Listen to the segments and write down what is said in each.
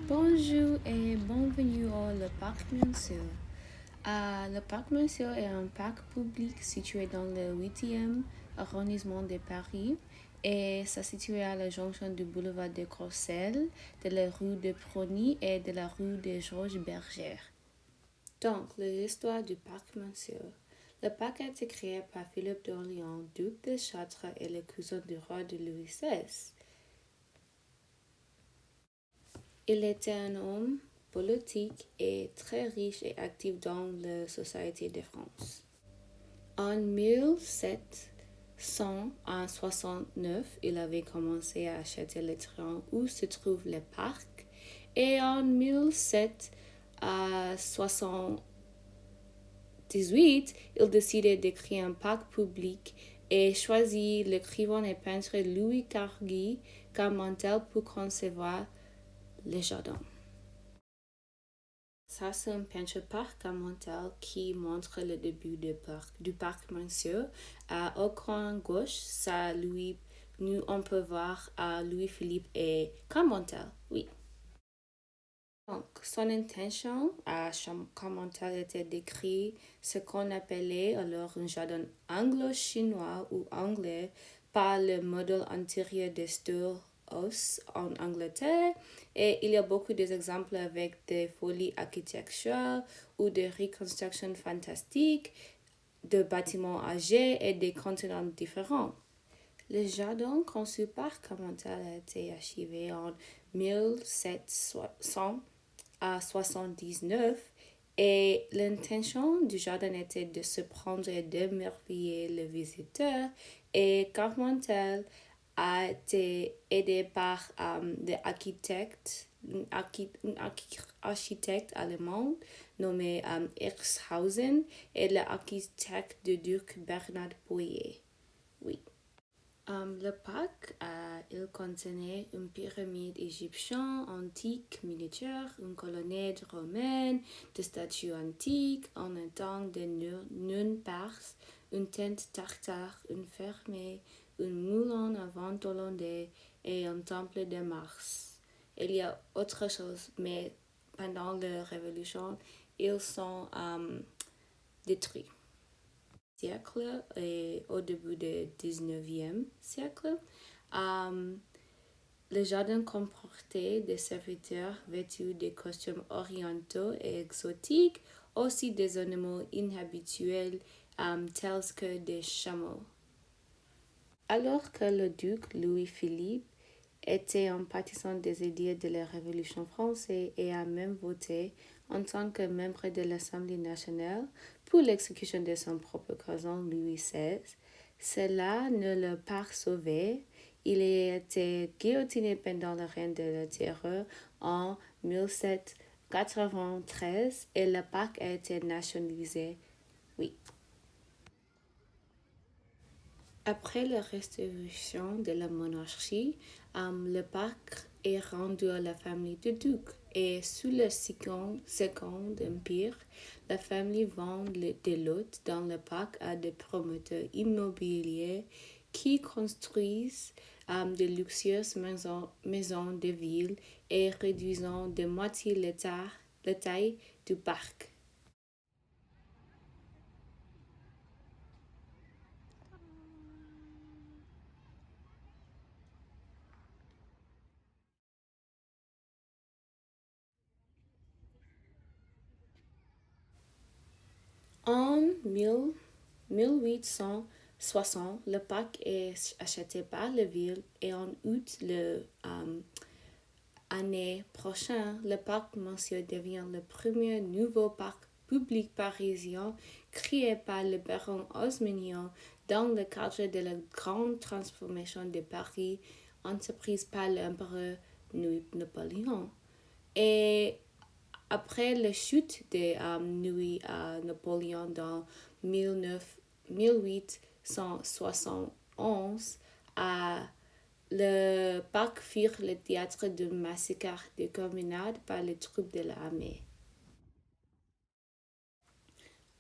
Bonjour et bienvenue au le Parc Monsieur. Le Parc Monsieur est un parc public situé dans le 8e arrondissement de Paris et ça situé à la jonction du boulevard de Courcelles, de la rue de Prony et de la rue de Georges Berger. Donc, l'histoire du Parc Monsieur. Le parc a été créé par Philippe d'Orléans, duc de Chartres et le cousin du roi de Louis XVI. Il était un homme politique et très riche et actif dans la société de France. En 1769, il avait commencé à acheter le terrain où se trouve le parc et en 1778, il décidait de créer un parc public et choisit l'écrivain et peintre Louis Cargy comme modèle pour concevoir le jardin. Ça, c'est un peinture parc-mental qui montre le début du parc Monsieur. Au coin gauche, ça, nous, on peut voir Louis-Philippe et Camontel, oui. Donc, son intention à Camontel était d'écrire ce qu'on appelait alors un jardin anglo-chinois ou anglais par le modèle antérieur des Stourhaus en Angleterre. Et il y a beaucoup d'exemples avec des folies architecturales ou des reconstructions fantastiques de bâtiments âgés et des continents différents. Le jardin conçu par Camontel a été achevé en 1779 et l'intention du jardin était de se prendre et d'émerveiller le visiteur et Camontel a été aidé par un architecte allemand nommé Erxhausen et l'architecte du duc Bernard Boyer. Oui. Le parc, il contenait une pyramide égyptienne antique miniature, une colonnade romaine, des statues antiques, un étang de nunnes perses, une tente tartare, une ferme, un moulin à vent hollandais et un temple de Mars. Il y a autre chose, mais pendant la Révolution, ils sont détruits siècle et au début du 19e siècle, le jardin comportait des serviteurs vêtus de costumes orientaux et exotiques, aussi des animaux inhabituels tels que des chameaux. Alors que le duc Louis-Philippe était un partisan des idées de la Révolution française et a même voté en tant que membre de l'Assemblée nationale pour l'exécution de son propre cousin Louis XVI. Cela ne l'a pas sauvé. Il a été guillotiné pendant le règne de la Terreur en 1793 et le parc a été nationalisé. Oui. Après la restauration de la monarchie, le parc est rendu à la famille du duc et sous le Second Empire, la famille vend des lots dans le parc à des promoteurs immobiliers qui construisent de luxueuses maisons de ville et réduisant de moitié la taille du parc. En 1860, le parc est acheté par la ville et en août l'année prochaine, le parc Monsieur devient le premier nouveau parc public parisien créé par le baron Haussmann dans le cadre de la grande transformation de Paris entreprise par l'empereur Napoléon. Et après la chute de Napoléon dans 1871, le parc fut le théâtre de massacres de communards par les troupes de l'armée.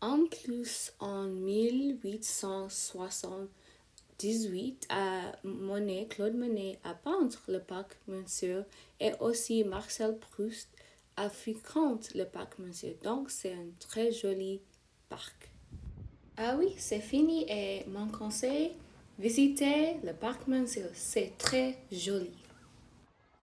En plus, en 1879, 2018, Claude Monet a peint le parc Monceau et aussi Marcel Proust a fréquenté le parc Monceau. Donc, c'est un très joli parc. Ah oui, c'est fini et mon conseil, visitez le parc Monceau. C'est très joli.